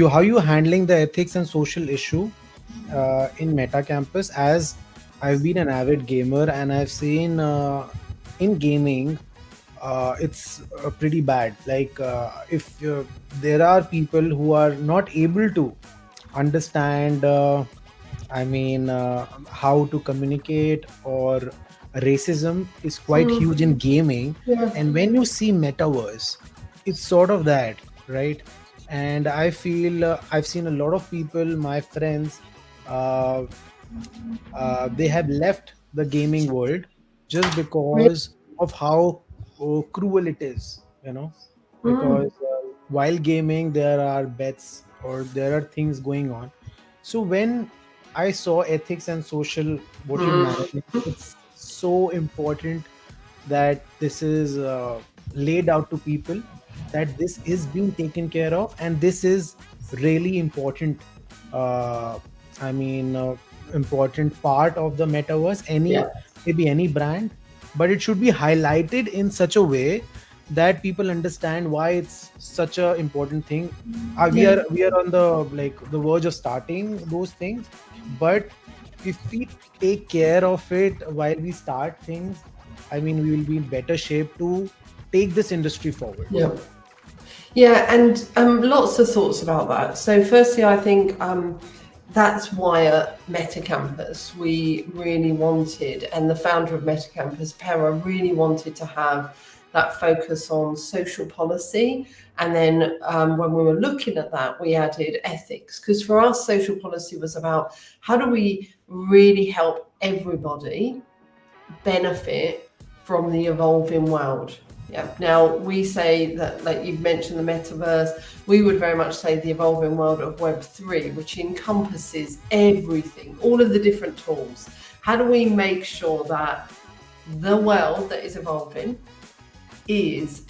how you handling the ethics and social issue in Metacampus? As I've been an avid gamer and I've seen in gaming, it's pretty bad. Like if there are people who are not able to understand, how to communicate, or racism is quite huge in gaming. Yeah. And when you see metaverse, it's sort of that, right? And I feel I've seen a lot of people, my friends, uh, they have left the gaming world just because of how cruel it is, because while gaming there are bets or there are things going on. So when I saw ethics and social, what you manage, it's so important that this is laid out to people, that this is being taken care of, and this is really important. uh, i mean uh, Important part of the metaverse, any, Yeah. maybe any brand, but it should be highlighted in such a way that people understand why it's such a important thing. Yeah. We are on the, like, the verge of starting those things, but if we take care of it while we start things, I mean, we will be in better shape to take this industry forward. Yeah. Yeah, and lots of thoughts about that. So, firstly, I think that's why at Metacampus we really wanted, and the founder of Metacampus, Pera, really wanted to have that focus on social policy. And then when we were looking at that, we added ethics, because for us, social policy was about how do we really help everybody benefit from the evolving world. Yeah. Now we say that, like you've mentioned, the metaverse, we would very much say the evolving world of Web3, which encompasses everything, all of the different tools. How do we make sure that the world that is evolving is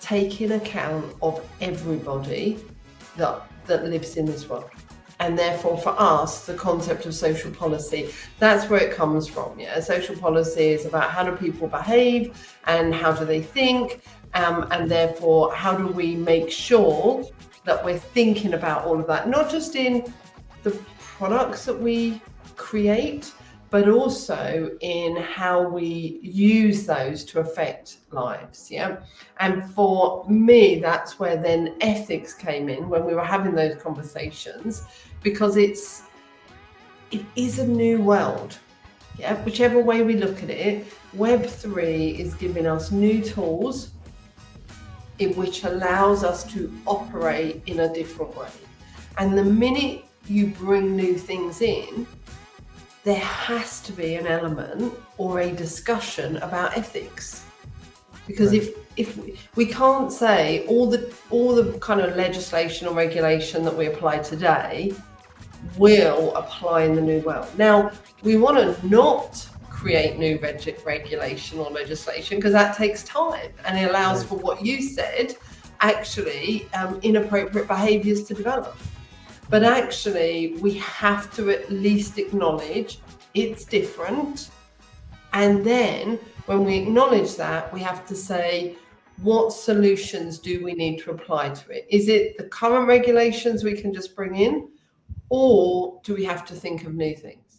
taking account of everybody that lives in this world? And therefore, for us, the concept of social policy, that's where it comes from. Yeah, social policy is about how do people behave and how do they think, and therefore, how do we make sure that we're thinking about all of that, not just in the products that we create, but also in how we use those to affect lives. Yeah. And for me, that's where then ethics came in when we were having those conversations, because it is a new world. Yeah. Whichever way we look at it, Web3 is giving us new tools in which allows us to operate in a different way. And the minute you bring new things in, there has to be an element or a discussion about ethics, because Right. if we can't say all the kind of legislation or regulation that we apply today will apply in the new world. Now we want to not create new regulation or legislation, because that takes time and it allows Right. for what you said, actually inappropriate behaviours to develop. But actually, we have to at least acknowledge it's different. And then when we acknowledge that, we have to say, what solutions do we need to apply to it? Is it the current regulations we can just bring in, or do we have to think of new things?